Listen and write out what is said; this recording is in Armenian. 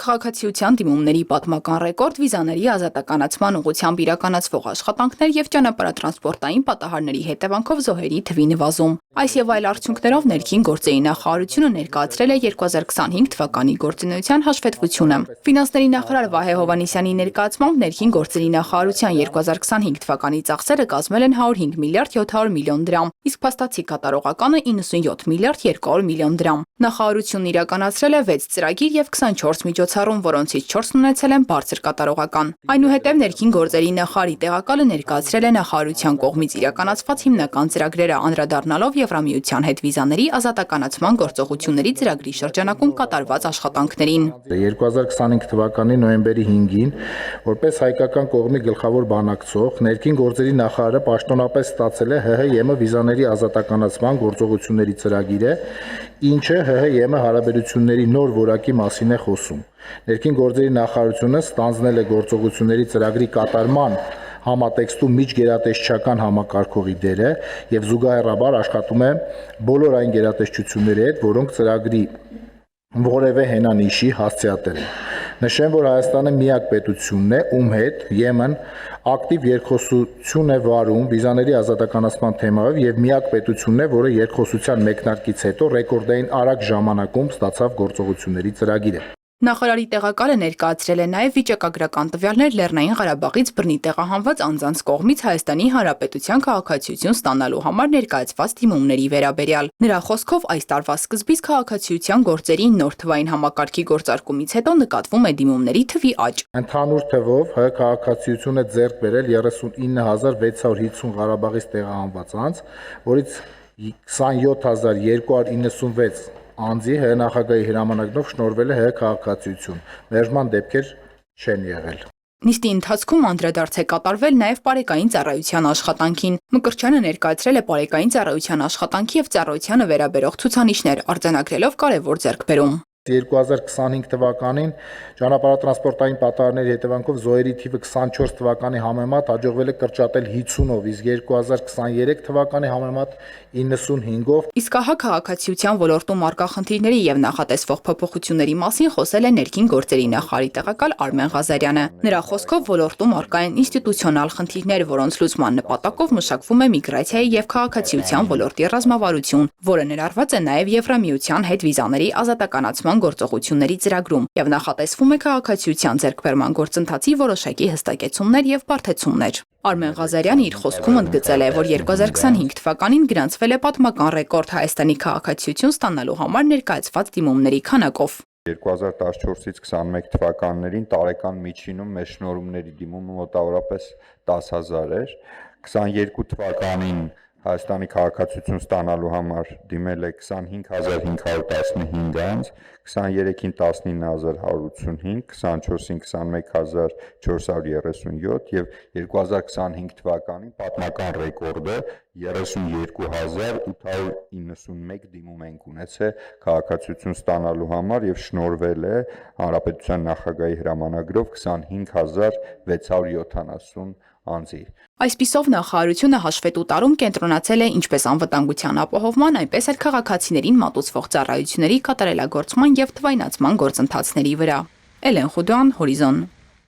Քաղաքացիության դիմումների պատմական ռեկորդ, վիզաների ազատականացման ուղղությամբ իրականացվող աշխատանքներ եւ ճանապարհատրանսպորտային պատահարների հետևանքով զոհերի թվի նվազում։ Այս եւ այլ արդյունքներով ներքին գործերի նախարարությունը ներկայացրել է 2025 թվականի գործունեության հաշվետվությունը։ Ֆինանսների նախարար Վահե Հովհաննիսյանի ներկայացմամբ ներքին գործերի նախարարության 2025 թվականի ծախսերը կազմել են 105 միլիարդ 700 միլիոն դրամ, իսկ փաստացի կատարողականը 97 միլիարդ 200 միլիոն դրամ։ Նախարարությունն իրականացրել է 6 ծրագիր եւ 24 միջոցառում, որոնցից 4-ն ունեցել են բարձր կատարողական։ Այնուհետև ներքին գործերի նախարարի տեղակալը ներկայացրել է նախարարության կողմից իրականացված հիմնական ծրագրերը, անդրադառնալով Եվրամիության հետ վիզաների ազատականացման գործողությունների ծրագրի շրջանակում կատարված աշխատանքներին։ 2025 թվականի նոյեմբերի 5-ին, որպես հայկական կողմի գլխավոր բանակցող, ներքին գործերի նախարարը պաշտոնապես ստացել է ՀՀ-ԵՄ վիզաների ազատականացման գործողությունների ծրագիրը, ինչը ՀՀ-ԵՄ հարաբերությունների նոր որակի մասին է խոսում։ Ներքին գործերի նախարարությունը ստանձնել է գործողությունների ծրագրի կատարման համատեքստում միջգերատեսչական համակարգողի դերը եւ զուգահեռաբար աշխատում է բոլոր այն գերատեսչությունների հետ, որոնք ծրագրի որևէ հենանիշի հասցեատեր են։ Նշեմ, որ Հայաստանը միակ պետությունն է, ում հետ ԵՄ-ն ակտիվ երկխոսություն է վարում վիզաների ազատականացման թեմայով եւ միակ պետությունն է, որը երկխոսության մեկնարկից հետո ռեկորդային արագ ժամանակում ստացավ գործողությունների ծրագիրը։ Նախարարի տեղակալը ներկայացրել է նաև վիճակագրական տվյալներ Լեռնային Ղարաբաղից բռնի տեղահանված անձանց կողմից Հայաստանի Հանրապետության քաղաքացիություն ստանալու համար ներկայացված դիմումների վերաբերյալ։ Նրա խոսքով այս տարվա սկզբից քաղաքացիության գործերի նոր թվային համակարգի գործարկումից հետո նկատվում է դիմումների թվի աճ։ Ընդհանուր թվով ՀՀ քաղաքացիություն է ձեռք բերել 39650 Ղարաբաղից տեղահանված անձ, որից 27296 անձի ՀՀ նախագահի հրամանագրով շնորհվել է ՀՀ քաղաքացիություն։ Մերժման դեպքեր չեն եղել։ Նիստի ընթացքում անդրադարձ է կատարվել նաև պարեկային ծառայության աշխատանքին։ Մկրտչյանը ներկայացրել է պարեկային ծառայության աշխատանքի եւ ծառայությանը վերաբերող ցուցանիշներ, արձանագրելով կարևոր ձեռքբերում։ 2025 թվականին ճանապարհատրանսպորտային պատահարների հետևանքով զոհերի թիվը 24 թվականի համեմատ հաջողվել է կրճատել 50-ով, իսկ 2023 թվականի համեմատ 95-ով։ Իսկ ահա քաղաքացիության ոլորտում առկա խնդիրների եւ նախատեսվող փոփոխությունների մասին խոսել է ներքին գործերի նախարարի տեղակալ Արմեն Ղազարյանը։ Նրա խոսքով ոլորտում առկա են ինստիտուցիոնալ խնդիրներ, որոնց լուծման նպատակով մշակվում է միգրացիայի եւ քաղաքացիության ոլորտի ռազմավարություն, որը ներառված է նաեւ Եվրամիության հետ վիզաների ազատականացման գործողությունների ծրագրում եւ նախատեսվում է քաղաքացիության ձեռքբերման գործընթացի որոշակի հստակեցումներ եւ բարդեցումներ։ Արմեն Ղազարյանը իր խոսքում ընդգծել է, որ 2025 թվականին գրանցվել է պատմական ռեկորդ Հայաստանի քաղաքացիություն ստանալու համար ներկայացված դիմումների քանակով։ 2014-ից 21 թվականներին տարեկան միջինում մեր շնորհումների դիմումը մոտավորապես 10000 էր, 22 թվականին Հայաստանի քաղաքացիություն ստանալու համար դիմել է 25515 անձ, 23-ին 19185, 24-ին 21437 եւ 2025 թվականին պատմական ռեկորդը 32891 դիմում ենք ունեցել քաղաքացիություն ստանալու համար եւ շնորհվել է Հանրապետության նախագահի հրամանագրով 25670 անձի։ Այսպիսով նախարարությունը հաշվետու տարում կենտրոնացել է ինչպես անվտանգության ապահովման, այնպես էլ քաղաքացիներին մատուցվող ծառայությունների կատարելագործման եւ թվայնացման գործընթացների վրա։ Էլեն Խուդյան, Հորիզոն։